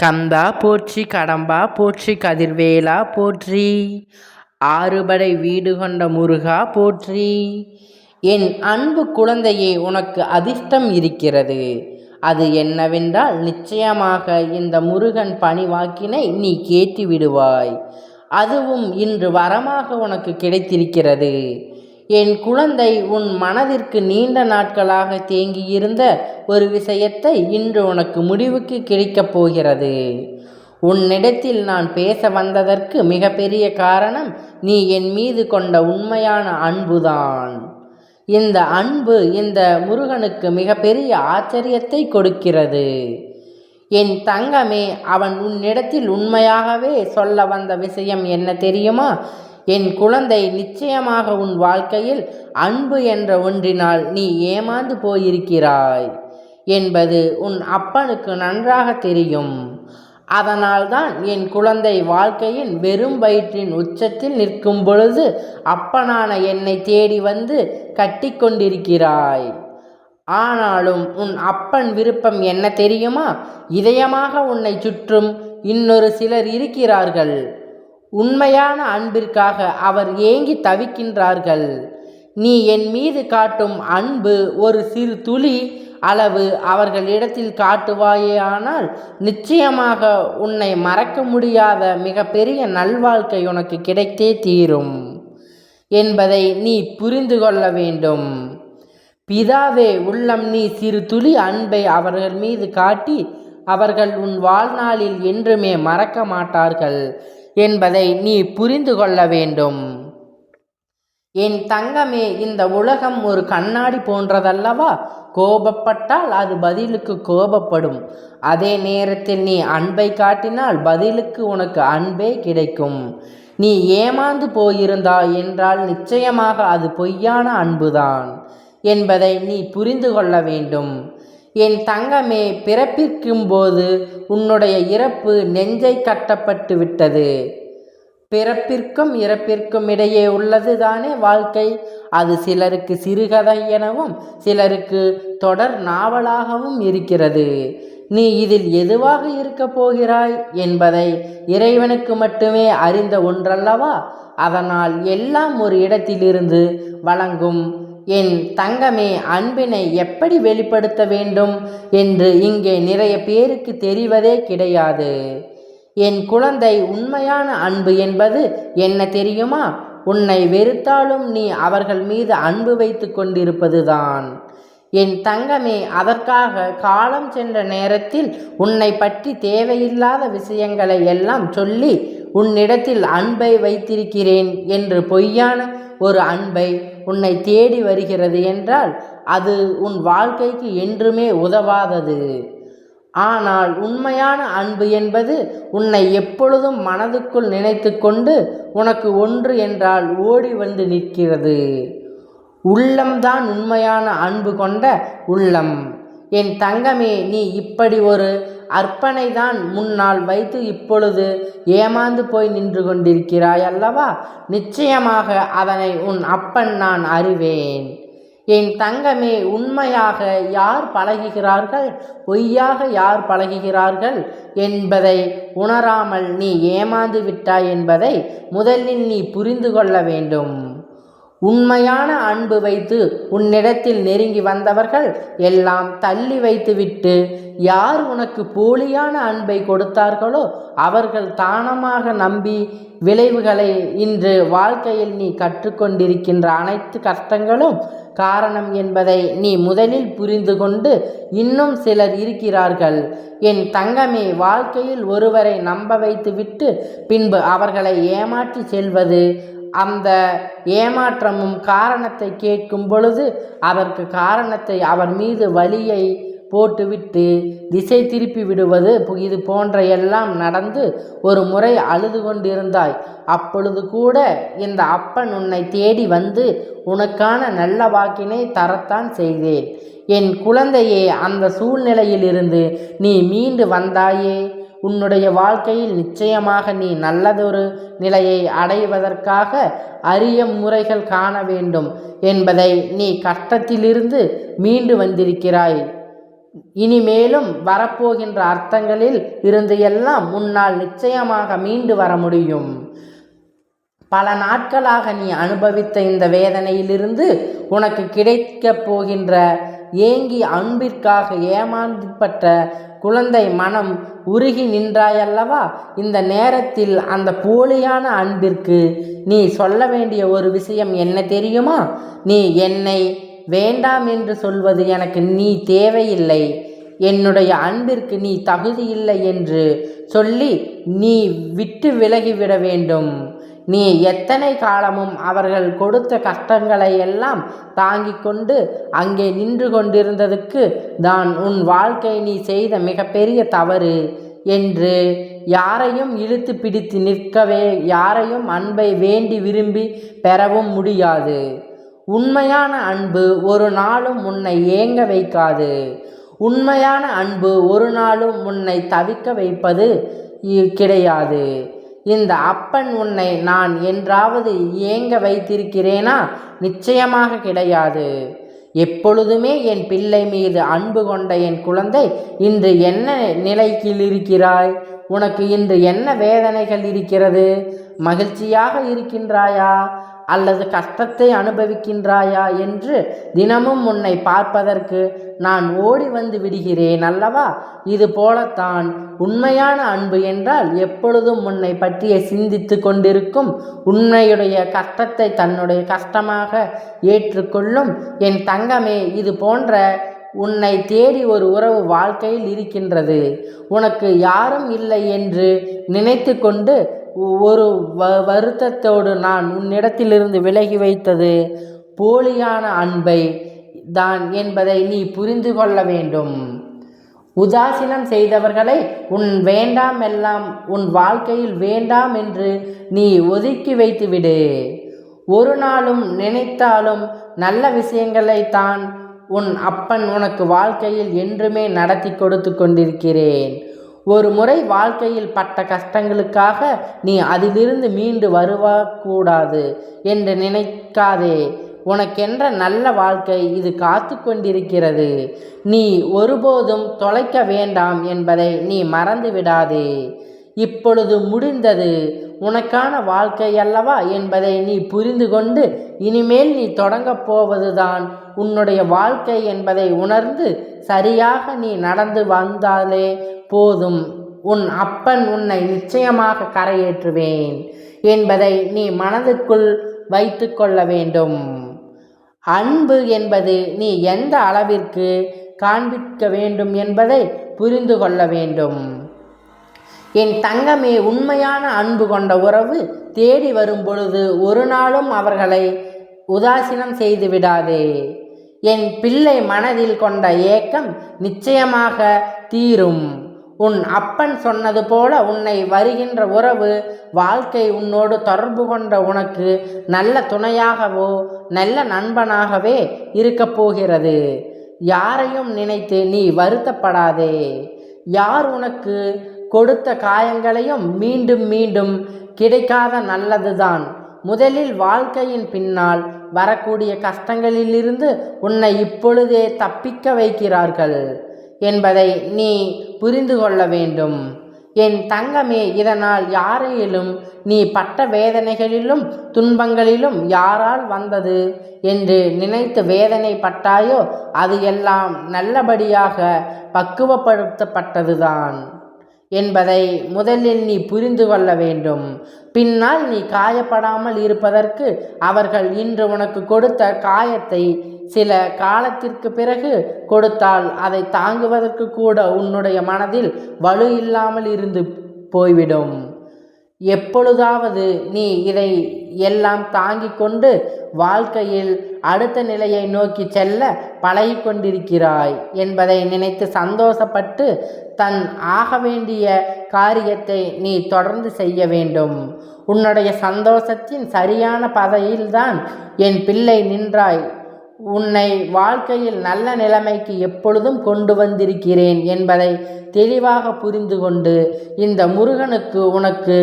கந்தா போற்றி, கடம்பா போற்றி, கதிர்வேலா போற்றி, ஆறுபடை வீடு கொண்ட முருகா போற்றி. என் அன்பு குழந்தையே, உனக்கு அதிர்ஷ்டம் இருக்கிறது. அது என்னவென்றால், நிச்சயமாக இந்த முருகன் பணிவாக்கினை நீ கேட்டு விடுவாய். அதுவும் இன்று வரமாக உனக்கு கிடைத்திருக்கிறது. என் குழந்தை, உன் மனதிற்கு நீண்ட நாட்களாக தேங்கியிருந்த ஒரு விஷயத்தை இன்று உனக்கு முடிவுக்கு கிடைக்கப் போகிறது. உன்னிடத்தில் நான் பேச வந்ததற்கு மிகப்பெரிய காரணம் நீ என் மீது கொண்ட உண்மையான அன்புதான். இந்த அன்பு இந்த முருகனுக்கு மிகப்பெரிய ஆச்சரியத்தை கொடுக்கிறது. என் தங்கமே, அவன் உன்னிடத்தில் உண்மையாகவே சொல்ல வந்த விஷயம் என்ன தெரியுமா? என் குழந்தை, நிச்சயமாக உன் வாழ்க்கையில் அன்பு என்ற ஒன்றினால் நீ ஏமாந்து போயிருக்கிறாய் என்பது உன் அப்பனுக்கு நன்றாக தெரியும். அதனால்தான் என் குழந்தை, வாழ்க்கையின் வெறும் வயிற்றின் உச்சத்தில் நிற்கும் பொழுது அப்பனான என்னை தேடி வந்து கட்டி கொண்டிருக்கிறாய். ஆனாலும் உன் அப்பன் விருப்பம் என்ன தெரியுமா? இதயமாக உன்னை சுற்றும் இன்னொரு சிலர் இருக்கிறார்கள். உண்மையான அன்பிற்காக அவர் ஏங்கி தவிக்கின்றார்கள். நீ என் மீது காட்டும் அன்பு ஒரு சிறு துளி அளவு அவர்களிடத்தில் காட்டுவாயேயானால் நிச்சயமாக உன்னை மறக்க முடியாத மிகப்பெரிய நல்வாழ்க்கை உனக்கு கிடைத்தே தீரும் என்பதை நீ புரிந்து கொள்ள வேண்டும். பிதாவே உள்ளம், நீ சிறு துளி அன்பை அவர்கள் மீது காட்டி அவர்கள் உன் வாழ்நாளில் என்றுமே மறக்க மாட்டார்கள் என்பதை நீ புரிந்து கொள்ள வேண்டும். என் தங்கமே, இந்த உலகம் ஒரு கண்ணாடி போன்றதல்லவா? கோபப்பட்டால் அது பதிலுக்கு கோபப்படும். அதே நேரத்தில் நீ அன்பை காட்டினால் பதிலுக்கு உனக்கு அன்பே கிடைக்கும். நீ ஏமாந்து போயிருந்தாய் என்றால் நிச்சயமாக அது பொய்யான அன்புதான் என்பதை நீ புரிந்து கொள்ள வேண்டும். என் தங்கமே, பிறப்பிற்கும் போது உன்னுடைய இறப்பு நெஞ்சை கட்டப்பட்டு விட்டது. பிறப்பிற்கும் இறப்பிற்கும் இடையே உள்ளது தானே வாழ்க்கை. அது சிலருக்கு சிறுகதை எனவும் சிலருக்கு தொடர் நாவலாகவும் இருக்கிறது. நீ இதில் எதுவாக இருக்கப் போகிறாய் என்பதை இறைவனுக்கு மட்டுமே அறிந்த ஒன்றல்லவா? அதனால் எல்லாம் ஒரு இடத்திலிருந்து வழங்கும். என் தங்கமே, அன்பினை எப்படி வெளிப்படுத்த வேண்டும் என்று இங்கே நிறைய பேருக்கு தெரிவதே கிடையாது. என் குழந்தை, உண்மையான அன்பு என்பது என்ன தெரியுமா? உன்னை வெறுத்தாலும் நீ அவர்கள் மீது அன்பு வைத்து கொண்டிருப்பதுதான். என் தங்கமே, அதற்காக காலம் சென்ற நேரத்தில் உன்னை பற்றி தேவையில்லாத விஷயங்களை எல்லாம் சொல்லி உன்னிடத்தில் அன்பை வைத்திருக்கிறேன் என்று பொய்யான ஒரு அன்பை உன்னை தேடி வருகிறது என்றால் அது உன் வாழ்க்கைக்கு என்றுமே உதவாதது. ஆனால் உண்மையான அன்பு என்பது உன்னை எப்பொழுதும் மனதுக்குள் நினைத்து கொண்டு உனக்கு ஒன்று என்றால் ஓடி வந்து நிற்கிறது. உள்ளம்தான் உண்மையான அன்பு கொண்ட உள்ளம். என் தங்கமே, நீ இப்படி ஒரு அர்ப்பணை தான் முன்னால் வைத்து இப்பொழுது ஏமாந்து போய் நின்று கொண்டிருக்கிறாய் அல்லவா? நிச்சயமாக அதனை உன் அப்பன் நான் அறிவேன். என் தங்கமே, உண்மையாக யார் பழகுகிறார்கள், பொய்யாக யார் பழகுகிறார்கள் என்பதை உணராமல் நீ ஏமாந்து விட்டாய் என்பதை முதலில் நீ புரிந்து கொள்ள வேண்டும். உண்மையான அன்பு வைத்து உன்னிடத்தில் நெருங்கி வந்தவர்கள் எல்லாம் தள்ளி வைத்துவிட்டு யார் உனக்கு போலியான அன்பை கொடுத்தார்களோ அவர்கள் தானமாக நம்பி விளைவுகளை இன்று வாழ்க்கையில் நீ கற்றுக்கொண்டிருக்கின்ற அனைத்து கஷ்டங்களும் காரணம் என்பதை நீ முதலில் புரிந்து கொண்டு, இன்னும் சிலர் இருக்கிறார்கள் என் தங்கமே, வாழ்க்கையில் ஒருவரை நம்ப வைத்துவிட்டு பின்பு அவர்களை ஏமாற்றி செல்வது. அந்த ஏமாற்றமும் காரணத்தை கேட்கும் பொழுது அதற்கு காரணத்தை அவர் மீது வலியை போட்டுவிட்டு திசை திருப்பி விடுவது. இது போன்ற எல்லாம் நடந்து ஒரு முறை அழுது கொண்டிருந்தாய். அப்பொழுது கூட இந்த அப்பன் உன்னை தேடி வந்து உனக்கான நல்ல வாக்கினை தரத்தான் செய்தேன். என் குழந்தையே, அந்த சூழ்நிலையிலிருந்து நீ மீண்டு வந்தாயே. உன்னுடைய வாழ்க்கையில் நிச்சயமாக நீ நல்லதொரு நிலையை அடைவதற்காக அரிய முறைகள் காண வேண்டும் என்பதை நீ கஷ்டத்திலிருந்து மீண்டு வந்திருக்கிறாய். இனிமேலும் வரப்போகின்ற அர்த்தங்களில் இருந்து எல்லாம் முன்னால் நிச்சயமாக மீண்டு வர முடியும். பல நாட்களாக நீ அனுபவித்த இந்த வேதனையிலிருந்து உனக்கு கிடைக்கப் போகின்ற ஏங்கி அன்பிற்காக ஏமாற்றப்பட்ட குழந்தை மனம் உருகி நின்றாயல்லவா? இந்த நேரத்தில் அந்த போலியான அன்பிற்கு நீ சொல்ல வேண்டிய ஒரு விஷயம் என்ன தெரியுமா? நீ என்னை வேண்டாம் என்று சொல்வது எனக்கு நீ தேவையில்லை, என்னுடைய அன்பிற்கு நீ தகுதியில்லை என்று சொல்லி நீ விட்டு விலகிவிட வேண்டும். நீ எத்தனை காலமும் அவர்கள் கொடுத்த கஷ்டங்களை எல்லாம் தாங்கிக் கொண்டு அங்கே நின்று கொண்டிருந்ததுக்கு தான் உன் வாழ்க்கை நீ செய்த மிகப்பெரிய தவறு என்று யாரையும் இழுத்து பிடித்து நிற்கவே, யாரையும் அன்பை வேண்டி விரும்பி பெறவும் முடியாது. உண்மையான அன்பு ஒரு நாளும் உன்னை ஏங்க வைக்காது. உண்மையான அன்பு ஒரு நாளும் உன்னை தவிக்க வைப்பது கிடையாது. இந்த அப்பன் உன்னை நான் என்றாவது ஏங்க வைத்திருக்கிறேனா? நிச்சயமாக கிடையாது. எப்பொழுதுமே என் பிள்ளை மீது அன்பு கொண்ட என் குழந்தை, இன்று என்ன நிலையில் இருக்கிறாய்? உனக்கு இன்று என்ன வேதனைகள் இருக்கிறது? மகிழ்ச்சியாக இருக்கின்றாயா அல்லது கஷ்டத்தை அனுபவிக்கின்றாயா என்று தினமும் உன்னை பார்ப்பதற்கு நான் ஓடி வந்து விடுகிறேன் அல்லவா? இது போலத்தான் உண்மையான அன்பு என்றால் எப்பொழுதும் உன்னை பற்றிய சிந்தித்து கொண்டிருக்கும், உன்னையுடைய கஷ்டத்தை தன்னுடைய கஷ்டமாக ஏற்றுக்கொள்ளும் என் தங்கமே. இது போன்ற உன்னை தேடி ஒரு உறவு வாழ்க்கையில் இருக்கின்றது. உனக்கு யாரும் இல்லை என்று நினைத்து கொண்டு ஒரு வருத்தத்தோடு நான் உன்னிடத்திலிருந்து விலகி வைத்தது போலியான அன்பை தான் என்பதை நீ புரிந்து கொள்ள வேண்டும். உதாசீனம் செய்தவர்களை உன் வேண்டாம் எல்லாம் உன் வாழ்க்கையில் வேண்டாம் என்று நீ ஒதுக்கி வைத்து விடு. ஒரு நாளும் நினைத்தாலும் நல்ல விஷயங்களை தான் உன் அப்பன் உனக்கு வாழ்க்கையில் என்றுமே நடத்தி கொடுத்து கொண்டிருக்கிறேன். ஒரு முறை வாழ்க்கையில் பட்ட கஷ்டங்களுக்காக நீ அதிலிருந்து மீண்டு வருவக்கூடாது என்று நினைக்காதே. உனக்கென்ற நல்ல வாழ்க்கை இது காத்து கொண்டிருக்கிறது. நீ ஒருபோதும் தொலைக்க வேண்டாம் என்பதை நீ மறந்து விடாதே. இப்பொழுது முடிந்தது உனக்கான வாழ்க்கை அல்லவா என்பதை நீ புரிந்து கொண்டு இனிமேல் நீ தொடங்கப் போவதுதான் உன்னுடைய வாழ்க்கை என்பதை உணர்ந்து சரியாக நீ நடந்து வந்தாலே போதும். உன் அப்பன் உன்னை நிச்சயமாக கரையேற்றுவேன் என்பதை நீ மனதுக்குள் வைத்து கொள்ள வேண்டும். அன்பு என்பது நீ எந்த அளவிற்கு காண்பிக்க வேண்டும் என்பதை புரிந்து கொள்ள வேண்டும். என் தங்கமே, உண்மையான அன்பு கொண்ட உறவு தேடி வரும் பொழுது ஒரு நாளும் அவர்களை உதாசீனம் செய்து விடாதே. என் பிள்ளை மனதில் கொண்ட ஏக்கம் நிச்சயமாக தீரும். உன் அப்பன் சொன்னது போல உன்னை வருகின்ற உறவு வாழ்க்கை உன்னோடு தொடர்பு கொண்ட உனக்கு நல்ல துணையாகவோ நல்ல நண்பனாகவே இருக்கப் போகிறது. யாரையும் நினைத்து நீ வருத்தப்படாதே. யார் உனக்கு கொடுத்த காயங்களையும் மீண்டும் மீண்டும் கிடைக்காத நல்லதுதான். முதலில் வாழ்க்கையின் பின்னால் வரக்கூடிய கஷ்டங்களிலிருந்து உன்னை இப்பொழுதே தப்பிக்க வைக்கிறார்கள் என்பதை நீ புரிந்து கொள்ள வேண்டும். என் தங்கமே, இதனால் யாரையிலும் நீ பட்ட வேதனைகளிலும் துன்பங்களிலும் யாரால் வந்தது என்று நினைத்து வேதனைப்பட்டாயோ அது எல்லாம் நல்லபடியாக பக்குவப்படுத்தப்பட்டதுதான் என்பதை முதலில் நீ புரிந்து கொள்ள வேண்டும். பின்னால் நீ காயப்படாமல் இருப்பதற்கு அவர்கள் இன்று உனக்கு கொடுத்த காயத்தை சில காலத்திற்கு பிறகு கொடுத்தால் அதை தாங்குவதற்கு கூட உன்னுடைய மனதில் வலு இல்லாமல் இருந்து போய்விடும். எப்பொழுதாவது நீ இதை எல்லாம் தாங்கிக் கொண்டு வாழ்க்கையில் அடுத்த நிலையை நோக்கி செல்ல பழகி கொண்டிருக்கிறாய் என்பதை நினைத்து சந்தோஷப்பட்டு தன் ஆக வேண்டிய காரியத்தை நீ தொடர்ந்து செய்ய வேண்டும். உன்னுடைய சந்தோஷத்தின் சரியான பாதையில்தான் என் பிள்ளை நின்றாய். உன்னை வாழ்க்கையில் நல்ல நிலைமைக்கு எப்பொழுதும் கொண்டு வந்திருக்கிறேன் என்பதை தெளிவாக புரிந்து கொண்டு இந்த முருகனுக்கு உனக்கு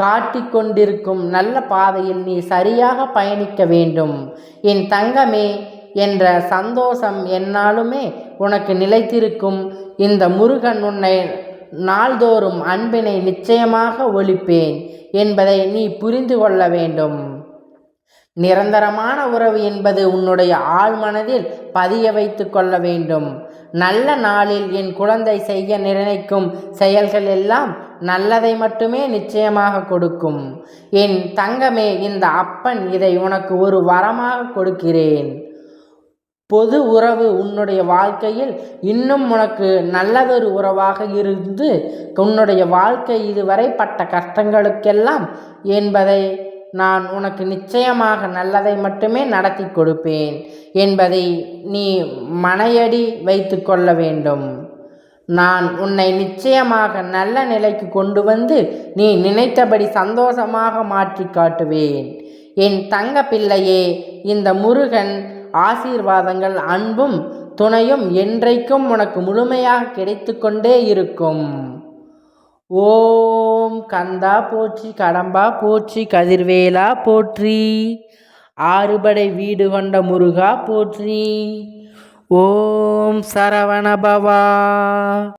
காட்டிக் கொண்டிருக்கும் நல்ல பாதையில் நீ சரியாக பயணிக்க வேண்டும். என் தங்கமே, என்ற சந்தோஷம் எந்நாளுமே உனக்கு நிலைத்திருக்கும். இந்த முருகன் உன்னை நாள்தோறும் அன்பினை நிச்சயமாக ஒழிப்பேன் என்பதை நீ புரிந்து கொள்ள வேண்டும். நிரந்தரமான உறவு என்பது உன்னுடைய ஆழ்மனதில் பதிய வைத்து கொள்ள வேண்டும். நல்ல நாளில் என் குழந்தை செய்ய நிர்ணயிக்கும் செயல்கள் எல்லாம் நல்லதை மட்டுமே நிச்சயமாக கொடுக்கும். என் தங்கமே, இந்த அப்பன் இதை உனக்கு ஒரு வரமாக கொடுக்கிறேன். பொது உறவு உன்னுடைய வாழ்க்கையில் இன்னும் உனக்கு நல்லதொரு உறவாக இருந்து உன்னுடைய வாழ்க்கை இதுவரை பட்ட கஷ்டங்களுக்கெல்லாம் என்பதை நான் உனக்கு நிச்சயமாக நல்லதை மட்டுமே நடத்தி கொடுப்பேன் என்பதை நீ மனையடி வைத்து கொள்ள வேண்டும். நான் உன்னை நிச்சயமாக நல்ல நிலைக்கு கொண்டு வந்து நீ நினைத்தபடி சந்தோஷமாக மாற்றி காட்டுவேன். என் தங்க பிள்ளையே, இந்த முருகன் ஆசீர்வாதங்கள் அன்பும் துணையும் என்றைக்கும் உனக்கு முழுமையாக கிடைத்து கொண்டே இருக்கும். ஓம் கந்தா போற்றி, கடம்பா போற்றி, கதிர்வேலா போற்றி, ஆறுபடை வீடு கொண்ட முருகா போற்றி. ஓம் சரவணபவா.